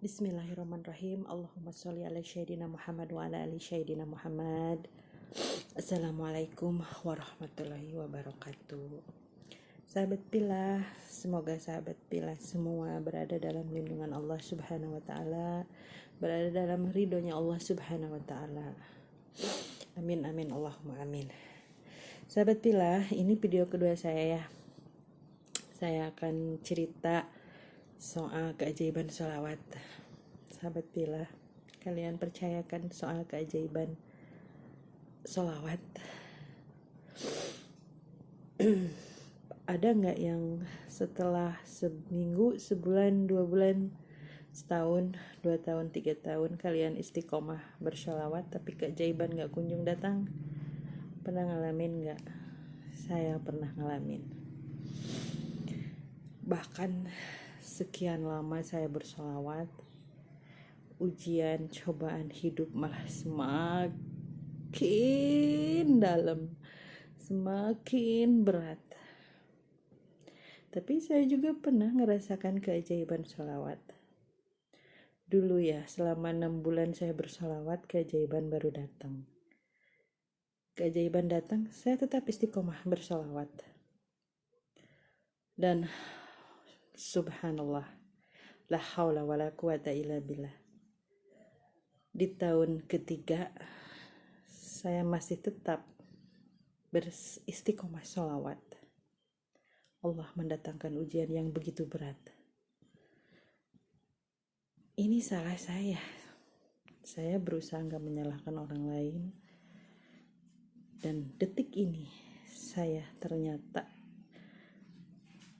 Bismillahirrahmanirrahim. Allahumma sholli ala Sayyidina Muhammad wa ala ali Sayyidina Muhammad. Assalamualaikum warahmatullahi wabarakatuh. Sahabat Pilah, semoga sahabat Pilah semua berada dalam lindungan Allah Subhanahu wa taala, berada dalam ridhonya Allah Subhanahu wa taala. Amin amin Allahumma amin. Sahabat Pilah, ini video kedua saya ya. Saya akan cerita soal keajaiban sholawat. Sahabat Pilah, kalian percayakan soal keajaiban sholawat? Ada nggak yang setelah seminggu, sebulan, 2 bulan, setahun, 2 tahun, 3 tahun kalian istiqomah bersholawat tapi keajaiban nggak kunjung datang? Pernah ngalamin nggak? Saya pernah ngalamin. Bahkan sekian lama saya bersholawat, ujian cobaan hidup malah semakin dalam, semakin berat. Tapi saya juga pernah ngerasakan keajaiban sholawat. Dulu ya, selama 6 bulan saya bersholawat, keajaiban baru datang. Keajaiban datang, saya tetap istiqomah bersholawat. Dan subhanallah, la haula wala quwata illa billah. Di tahun ketiga, saya masih tetap beristiqomah sholawat. Allah mendatangkan ujian yang begitu berat. Ini salah saya. Saya berusaha gak menyalahkan orang lain. Dan detik ini, saya ternyata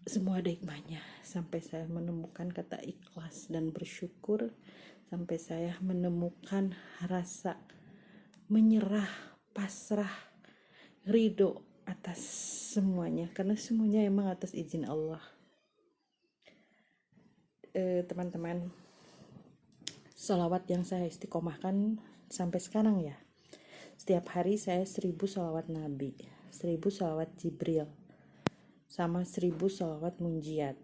semua ada hikmahnya. Sampai saya menemukan kata ikhlas dan bersyukur. Sampai saya menemukan rasa menyerah, pasrah, ridho atas semuanya. Karena semuanya emang atas izin Allah. Teman-teman, sholawat yang saya istiqomahkan sampai sekarang ya. Setiap hari saya 1000 sholawat Nabi, 1000 sholawat Jibril, sama 1000 sholawat munjiat.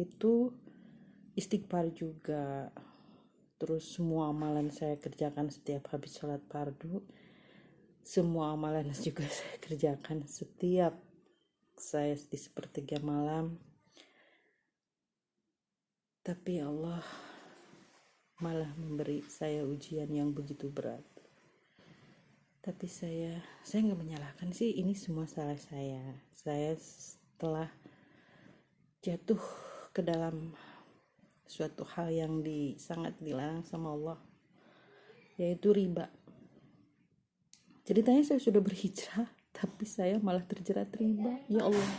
Itu istighfar juga. Terus semua amalan saya kerjakan setiap habis sholat fardu. Semua amalan juga saya kerjakan setiap saya di sepertiga malam. Tapi Allah malah memberi saya ujian yang begitu berat. Tapi saya gak menyalahkan sih, ini semua salah saya. Saya setelah jatuh ke dalam suatu hal yang sangat dilarang sama Allah, yaitu riba. Ceritanya saya sudah berhijrah, tapi saya malah terjerat riba. Ya Allah,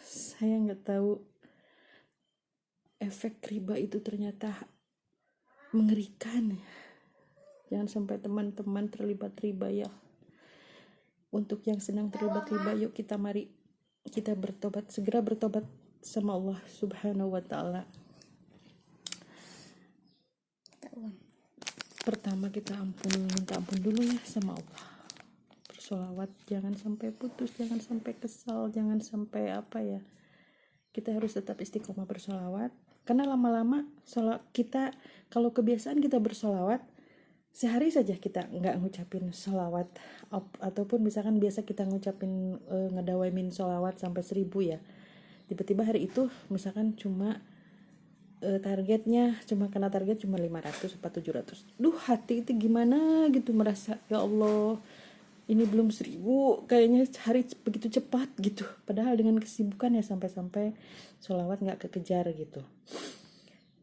saya nggak tahu efek riba itu ternyata mengerikan. Jangan sampai teman-teman terlibat riba ya. Untuk yang sedang terlibat riba, yuk kita bertobat, segera bertobat sama Allah Subhanahu wa ta'ala. Pertama kita minta ampun dulu ya sama Allah. Bersolawat jangan sampai putus, jangan sampai kesal, jangan sampai kita harus tetap istiqomah bersolawat. Karena lama-lama kita, kalau kebiasaan kita bersolawat, sehari saja kita nggak ngucapin solawat, ataupun misalkan biasa kita ngucapin ngedawamin solawat sampai 1000 ya. Tiba-tiba hari itu misalkan cuma targetnya kena target cuma 500 atau 700. Hati itu gimana gitu, merasa ya Allah, ini belum 1000, kayaknya hari begitu cepat gitu. Padahal dengan kesibukan ya sampai sholawat gak kekejar gitu.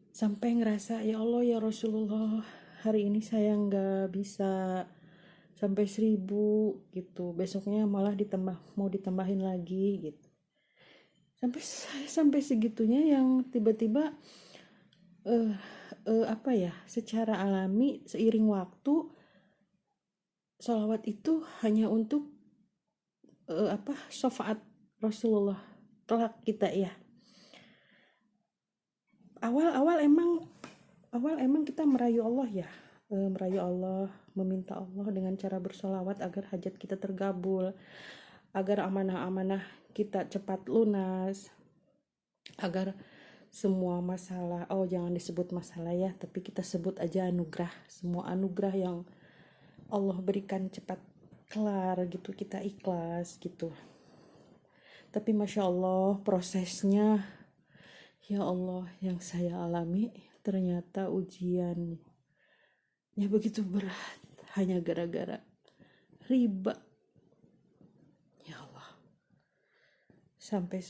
Sampai ngerasa ya Allah ya Rasulullah, hari ini saya gak bisa sampai 1000 gitu. Besoknya malah mau ditambahin lagi gitu. Sampai segitunya yang tiba-tiba secara alami seiring waktu sholawat itu hanya untuk syafaat Rasulullah kelak kita ya. Awal emang kita merayu Allah ya, merayu Allah, meminta Allah dengan cara bersholawat agar hajat kita tergabul, agar amanah-amanah kita cepat lunas. agar semua masalah, jangan disebut masalah ya, tapi kita sebut aja anugerah, semua anugerah yang Allah berikan cepat kelar gitu, kita ikhlas gitu. Tapi Masya Allah prosesnya, ya Allah, yang saya alami ternyata ujiannya begitu berat, hanya gara-gara riba. Ya Allah, sampai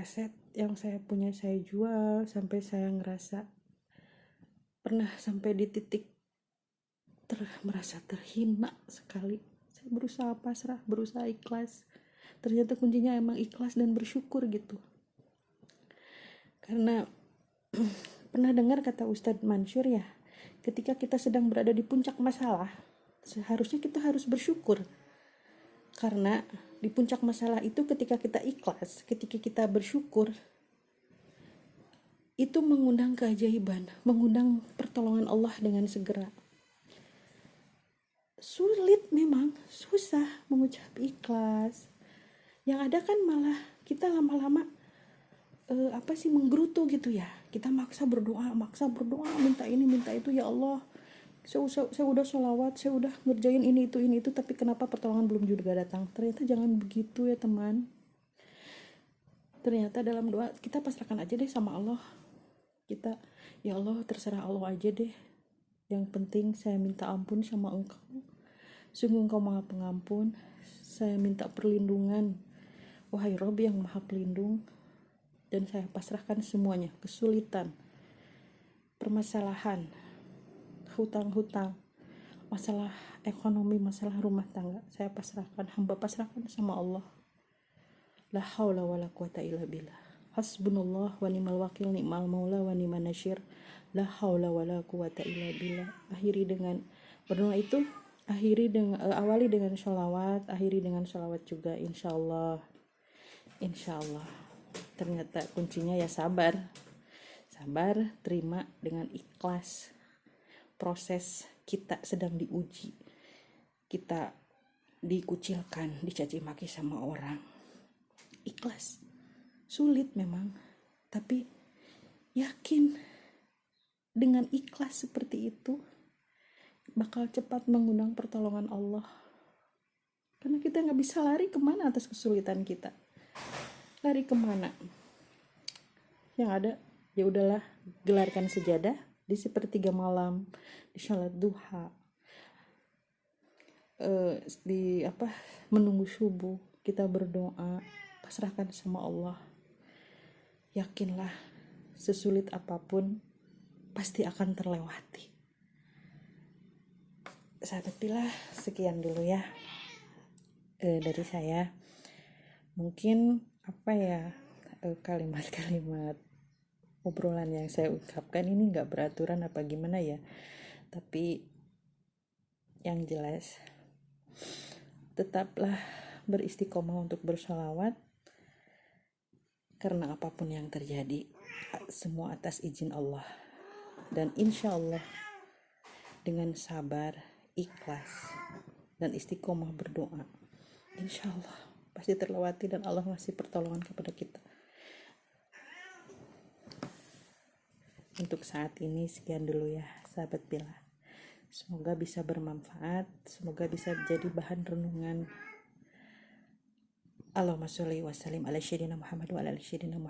aset yang saya punya saya jual, sampai saya ngerasa pernah sampai di titik merasa terhina sekali. Saya berusaha pasrah, berusaha ikhlas. Ternyata kuncinya emang ikhlas dan bersyukur gitu. Karena pernah dengar kata Ustadz Mansur ya, ketika kita sedang berada di puncak masalah, seharusnya kita harus bersyukur. Karena di puncak masalah itu ketika kita ikhlas, ketika kita bersyukur, itu mengundang keajaiban, mengundang pertolongan Allah dengan segera. Sulit memang, susah mengucap ikhlas. Yang ada kan malah kita lama-lama menggerutu gitu ya. Kita maksa berdoa, minta ini, minta itu, ya Allah. Saya udah sholawat, saya udah ngerjain ini itu, tapi kenapa pertolongan belum juga datang? Ternyata jangan begitu ya teman. Ternyata dalam doa kita pasrahkan aja deh sama Allah. Kita, ya Allah, terserah Allah aja deh. Yang penting saya minta ampun sama Engkau. Sungguh Engkau Maha Pengampun. Saya minta perlindungan, wahai Rob yang Maha Pelindung. Dan saya pasrahkan semuanya, kesulitan, permasalahan, hutang-hutang, masalah ekonomi, masalah rumah tangga, saya pasrahkan, hamba pasrahkan sama Allah. La haula wala quwata illa billah. Hasbunallah wa ni'mal wakil, ni'mal maula wa ni'man nasyir. La haula wala quwata illa billah. Akhiri dengan berdoa itu, awali dengan sholawat, akhiri dengan sholawat juga, insyaallah. Ternyata kuncinya ya sabar, terima dengan ikhlas. Proses kita sedang diuji, kita dikucilkan, dicaci maki sama orang, ikhlas. Sulit memang, tapi yakin dengan ikhlas seperti itu bakal cepat mengundang pertolongan Allah. Karena kita gak bisa lari kemana atas kesulitan kita. Lari kemana? Yang ada, ya udahlah, gelarkan sejadah di sepertiga malam, di sholat duha, menunggu subuh, kita berdoa, pasrahkan sama Allah. Yakinlah, sesulit apapun pasti akan terlewati. Sahabat Pilah, sekian dulu ya dari saya. Mungkin kalimat-kalimat obrolan yang saya ungkapkan ini gak beraturan apa gimana ya, tapi yang jelas tetaplah beristiqomah untuk bersholawat, karena apapun yang terjadi semua atas izin Allah. Dan insya Allah dengan sabar, ikhlas, dan istiqomah berdoa, insya Allah pasti terlewati dan Allah ngasih pertolongan kepada kita. Untuk saat ini sekian dulu ya sahabat Pilah. Semoga bisa bermanfaat, semoga bisa jadi bahan renungan. Allahumma sholli wa sallim ala sayyidina Muhammad wa ala ali sayyidina Muhammad.